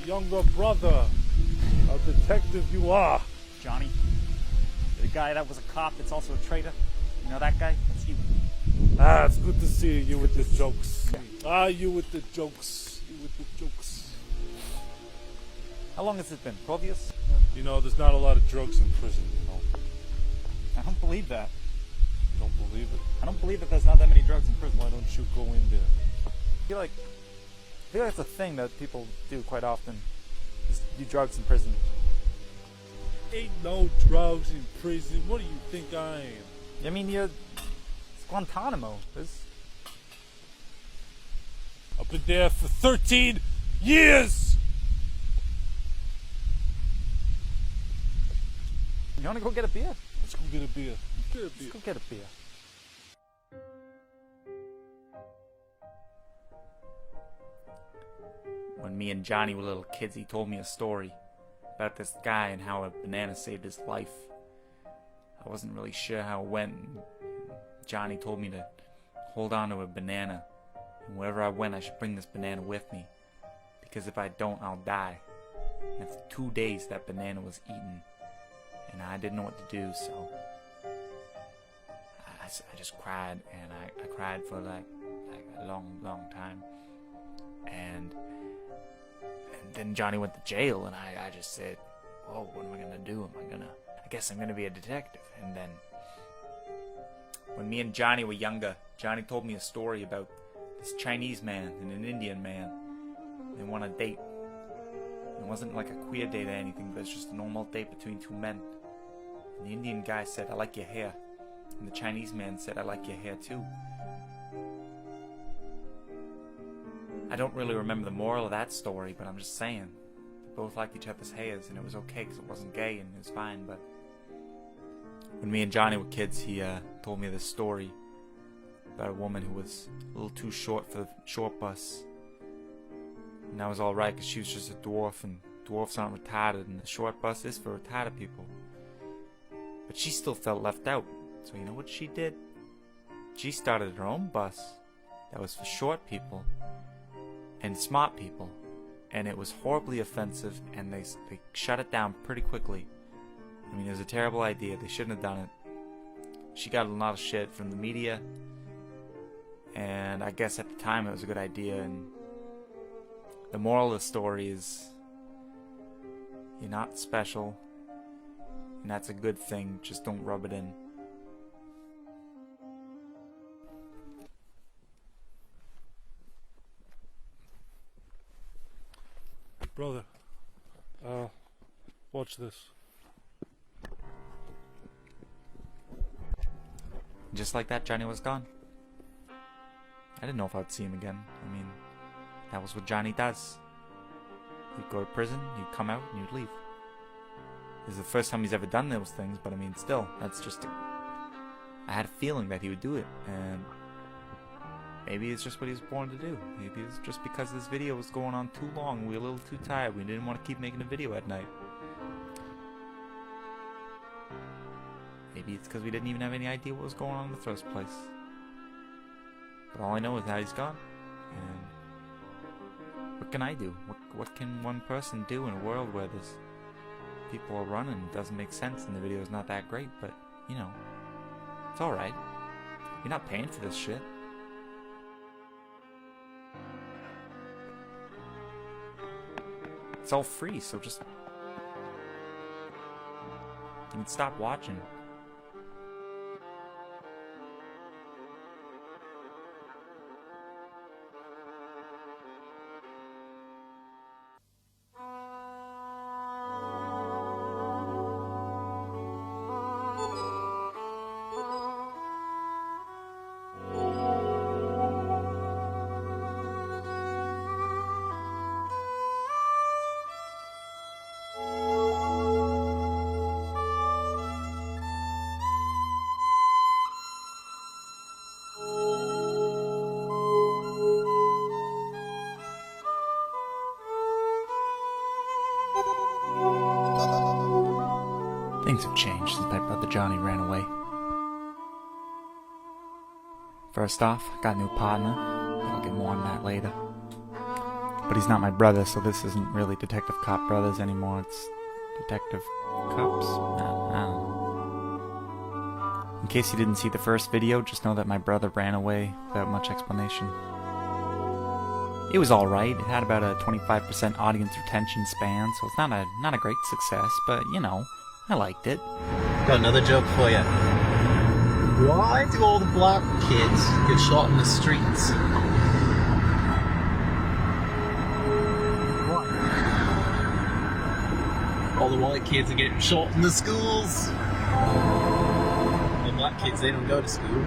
younger brother. A detective you are. Johnny, the guy that was a cop that's also a traitor. You know that guy? That's you. Ah, it's good to see you with the jokes. Ah, you with the jokes. You with the jokes. How long has it been? 12 years? You know, there's not a lot of drugs in prison, you know. I don't believe that. You don't believe it? I don't believe that there's not that many drugs in prison. Why don't you go in there? I feel like it's a thing that people do quite often. Just do drugs in prison. Ain't no drugs in prison. What do you think I am? I mean, it's Guantanamo. I've been there for 13 years! You wanna go get a beer? Let's go get a beer. Let's go get a beer. When me and Johnny were little kids, he told me a story about this guy and how a banana saved his life. I wasn't really sure how it went. Johnny told me to hold on to a banana, and wherever I went I should bring this banana with me, because if I don't I'll die. And for 2 days that banana was eaten, and I didn't know what to do, so I just cried, and I cried for like a long time. And then Johnny went to jail, and I just said, whoa, what am I gonna do? I guess I'm gonna be a detective. And then when me and Johnny were younger, Johnny told me a story about this Chinese man and an Indian man. They went on a date. It wasn't like a queer date or anything, but it was just a normal date between two men. And the Indian guy said, I like your hair. And the Chinese man said, I like your hair too. I don't really remember the moral of that story, but I'm just saying. They both liked each other's hairs, and it was okay because it wasn't gay and it was fine. But when me and Johnny were kids, he told me this story about a woman who was a little too short for the short bus. And that was alright because she was just a dwarf, and dwarfs aren't retarded, and the short bus is for retarded people. But she still felt left out. So you know what she did? She started her own bus that was for short people and smart people, and it was horribly offensive, and they shut it down pretty quickly. I mean, it was a terrible idea. They shouldn't have done it. She got a lot of shit from the media, and I guess at the time it was a good idea. And the moral of the story is, you're not special, and that's a good thing. Just don't rub it in. Brother, watch this. Just like that, Johnny was gone. I didn't know if I'd see him again. I mean, that was what Johnny does. He'd go to prison, he'd come out, and he'd leave. This is the first time he's ever done those things, but I mean, still, that's just I had a feeling that he would do it, and maybe it's just what he was born to do. Maybe it's just because this video was going on too long. We were a little too tired. We didn't want to keep making a video at night. Maybe it's because we didn't even have any idea what was going on in the first place. But all I know is that he's gone. And what can I do? What can one person do in a world where there's people are running? It doesn't make sense and the video is not that great, but, you know, it's alright. You're not paying for this shit. It's all free, so just you can stop watching. Things have changed since my brother Johnny ran away. First off, I got a new partner, but I'll get more on that later. But he's not my brother, so this isn't really Detective Cop Brothers anymore. It's Detective Cops? I don't know. In case you didn't see the first video, just know that my brother ran away without much explanation. It was alright. It had about a 25% audience retention span, so it's not a great success, but, you know, I liked it. Got another joke for you. Why do all the black kids get shot in the streets? What? All the white kids are getting shot in the schools. The black kids, they don't go to school.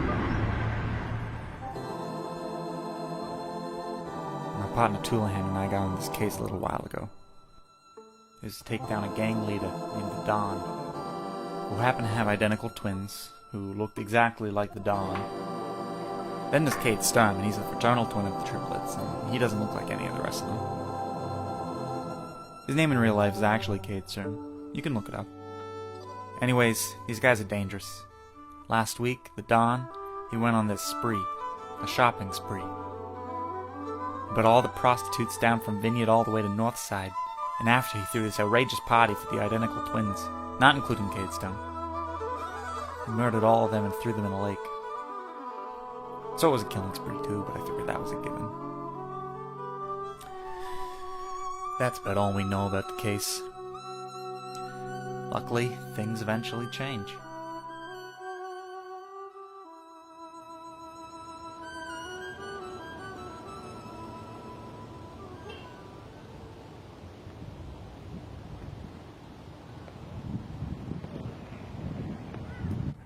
My partner Toulahan and I got on this case a little while ago. It was to take down a gang leader named the Don, who happened to have identical twins who looked exactly like the Don. Then there's Kate Sturm, and he's a fraternal twin of the triplets, and he doesn't look like any of the rest of them. His name in real life is actually Kate Sturm. You can look it up. Anyways, these guys are dangerous. Last week, the Don, he went on this spree, a shopping spree. But all the prostitutes down from Vineyard all the way to Northside, and after he threw this outrageous party for the identical twins, not including Kate Sturm. He murdered all of them and threw them in a lake. So it was a killing spree too, but I figured that was a given. That's about all we know about the case. Luckily, things eventually change.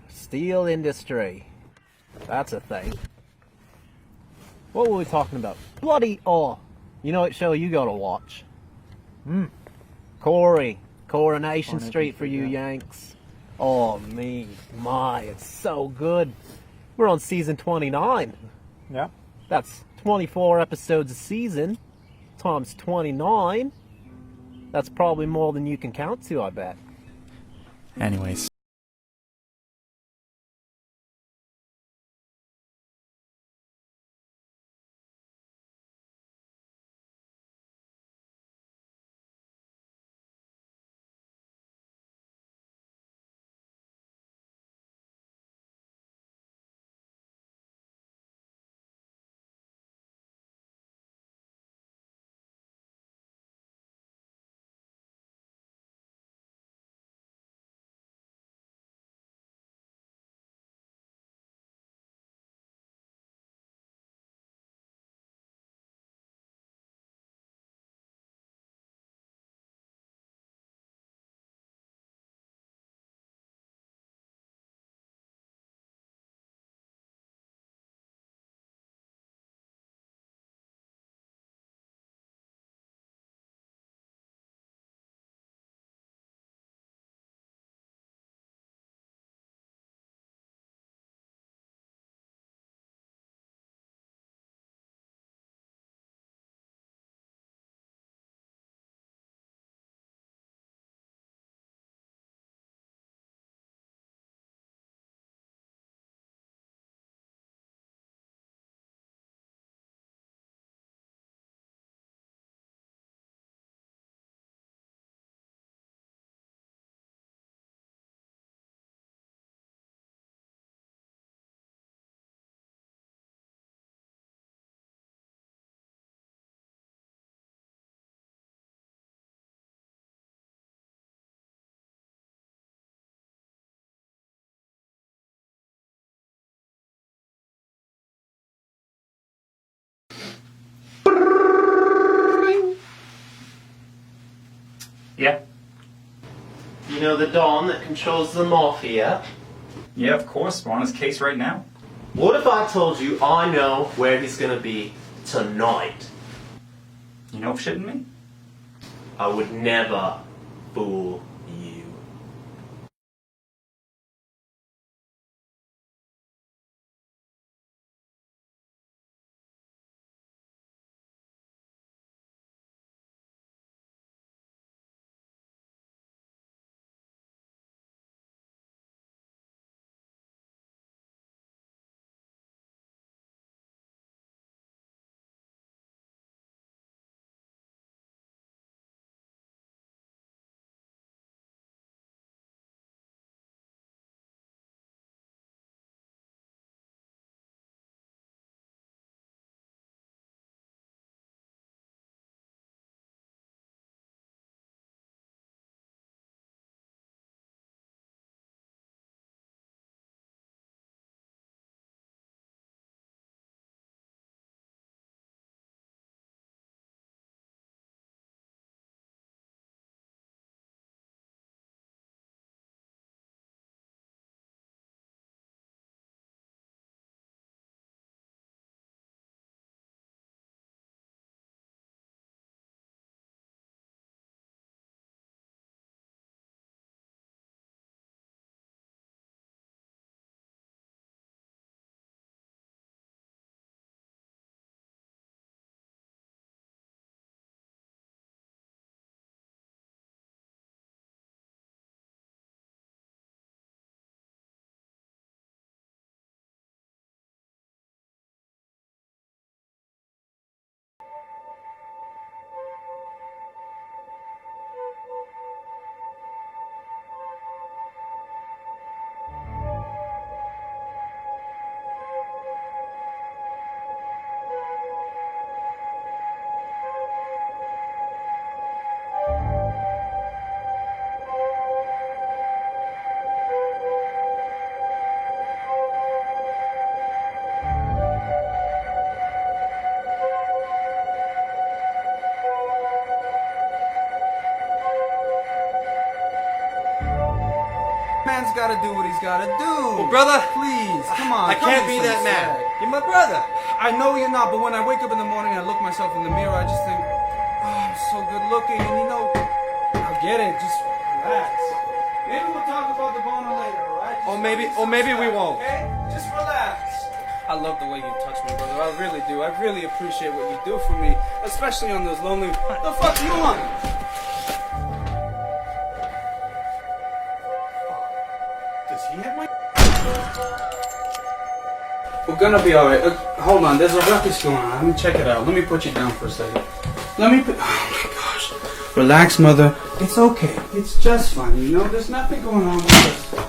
Steel industry. That's a thing. What were we talking about? Bloody you know what show you gotta watch? Coronation Street for you Yanks. Oh my, it's so good. We're on season 29. Yeah. That's 24 episodes a season. Times 29. That's probably more than you can count to, I bet. Anyways. Yeah. You know the Don that controls the mafia? Yeah, of course. We're on his case right now. What if I told you I know where he's gonna be tonight? You know shitting me? I would never fool man's gotta do what he's gotta do. Well, brother, Please, come on. I come can't be be so that sad. mad. You're my brother. I know you're not, but when I wake up in the morning and I look myself in the mirror, I just think, oh, I'm so good looking, and you know, I get it, just relax. Maybe we'll talk about the boner later, alright? Or maybe we won't. Okay? Just relax. I love the way you touch me, brother. I really do. I really appreciate what you do for me, especially on those lonely. The fuck you want? Does he have my? We're gonna be alright. Hold on, there's a ruckus going on. Let me check it out. Let me put you down for a second. Let me put. Oh my gosh. Relax, mother. It's okay. It's just fine. You know, there's nothing going on with us.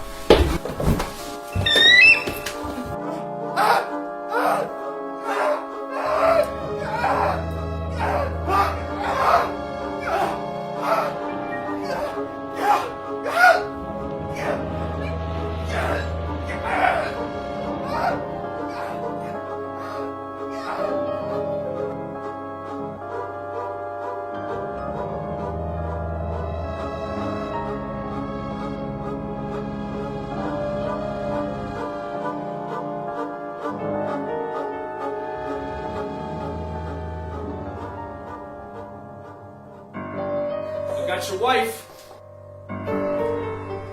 Got your wife.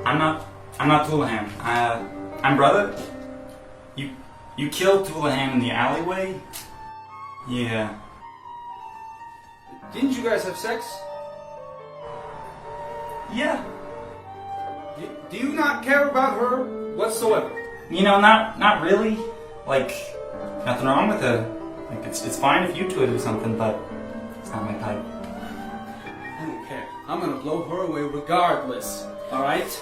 I'm not Toolahan. I'm brother. You killed Toolahan in the alleyway? Yeah. Didn't you guys have sex? Yeah. Do you not care about her whatsoever? You know, not really. Like, nothing wrong with her. Like, it's fine if you two do something, but it's not my type. I don't care. I'm gonna blow her away regardless. Alright?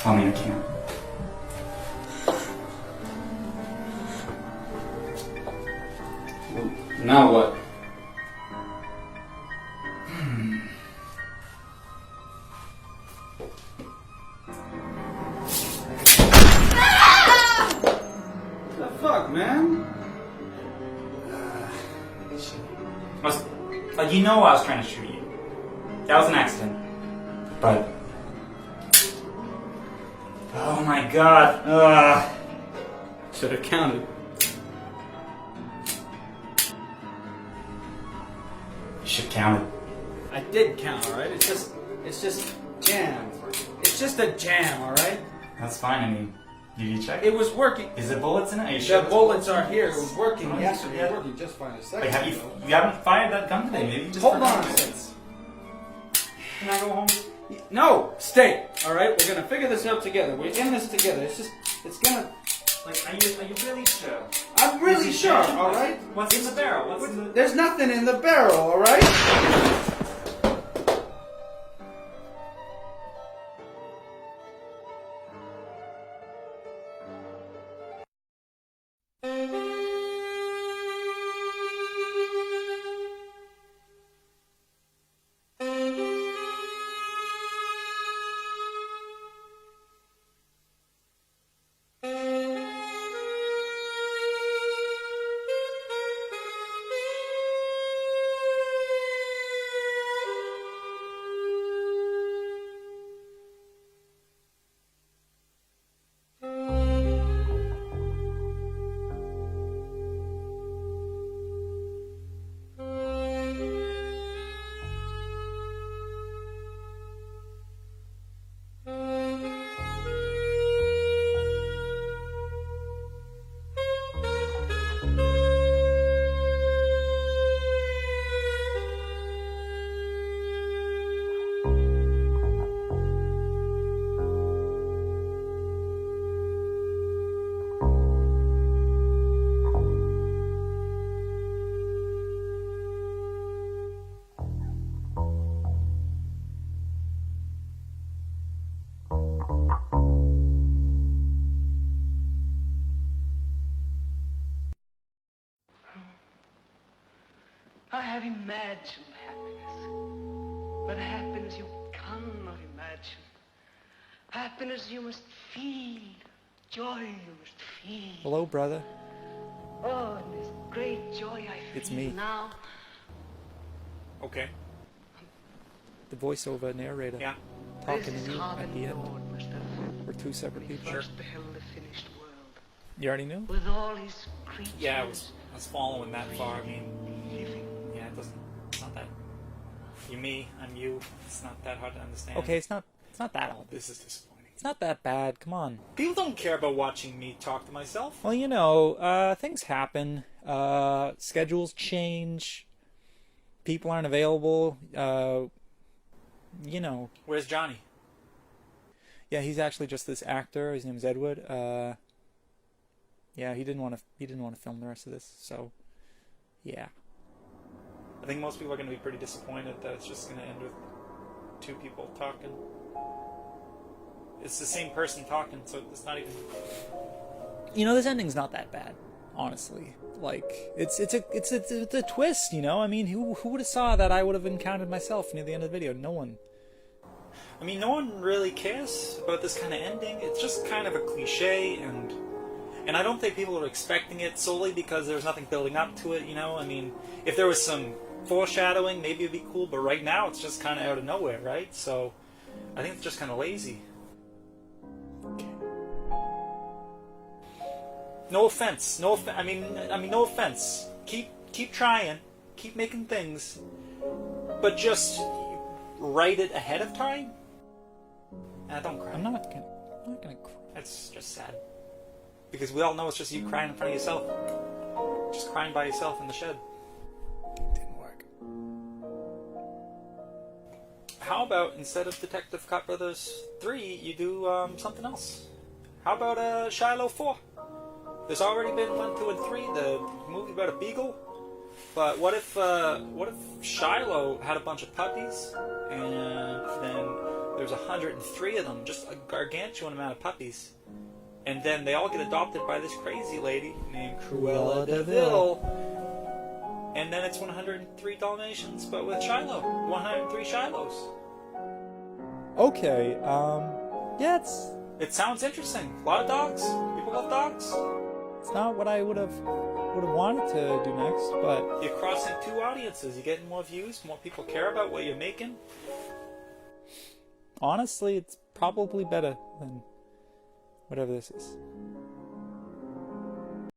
I mean, I can't. Well, now what? What the fuck, man? Like, you know I was trying to shoot you. That was an accident. But... oh my god. Should have counted. You should count it. I did count, alright? It's just jam. It's just a jam, alright? That's fine, I mean, did you check? It was working. Is there bullets in it? Are you The sure? bullets are here. It was working Oh, yesterday. yeah. It was working just fine a second Like, have ago. you haven't fired that gun today? Maybe just Hold for on. context. Can I go home? No, stay. All right, we're gonna figure this out together. We're in this together. It's gonna. Like, are you really sure? I'm really sure. All right. What's in the barrel? What's in the... There's nothing in the barrel. All right. I have imagined happiness, but happiness you cannot imagine. Happiness you must feel, joy you must feel. Hello, brother. Oh, and this great joy I feel It's me. now. Okay. the voiceover narrator Yeah. talking This to is you how at the the end. Lord must have felt We're two separate when he people. first beheld the finished world, You already knew? with all his creatures. Yeah, I was following that far. I mean, living. yeah, it's not that. You, me, I'm you. It's not that hard to understand. Okay, it's not that odd. This is disappointing. It's not that bad. Come on. People don't care about watching me talk to myself. Well, you know, things happen. Schedules change. People aren't available. You know. Where's Johnny? Yeah, he's actually just this actor. His name is Edward. Yeah, he didn't want to film the rest of this. So, yeah. I think most people are going to be pretty disappointed that it's just going to end with two people talking. It's the same person talking, so it's not even. You know, this ending's not that bad, honestly. Like, it's a twist, you know? I mean, who would have saw that I would have encountered myself near the end of the video? No one. I mean, no one really cares about this kind of ending. It's just kind of a cliche, and I don't think people are expecting it solely because there's nothing building up to it, you know? I mean, if there was some foreshadowing, maybe it'd be cool, but right now it's just kind of out of nowhere, right? So, I think it's just kind of lazy. No offense. No offense. Keep trying. Keep making things. But just write it ahead of time? Don't cry. I'm not gonna cry. That's just sad. Because we all know it's just you crying in front of yourself. Just crying by yourself in the shed. Didn't work. How about, instead of Detective Cut Brothers 3, you do something else? How about Shiloh 4? There's already been 1, 2, and 3, the movie about a beagle. But what if Shiloh had a bunch of puppies, and then there's 103 of them, just a gargantuan amount of puppies, and then they all get adopted by this crazy lady named Cruella de Vil, and then it's 103 Dalmatians, but with Shiloh, 103 Shilohs. Okay, yeah, It sounds interesting. A lot of dogs. People love dogs. it's not what I would have wanted to do next, but You're crossing two audiences. You're getting more views. More people care about what you're making. honestly, it's probably better than whatever this is.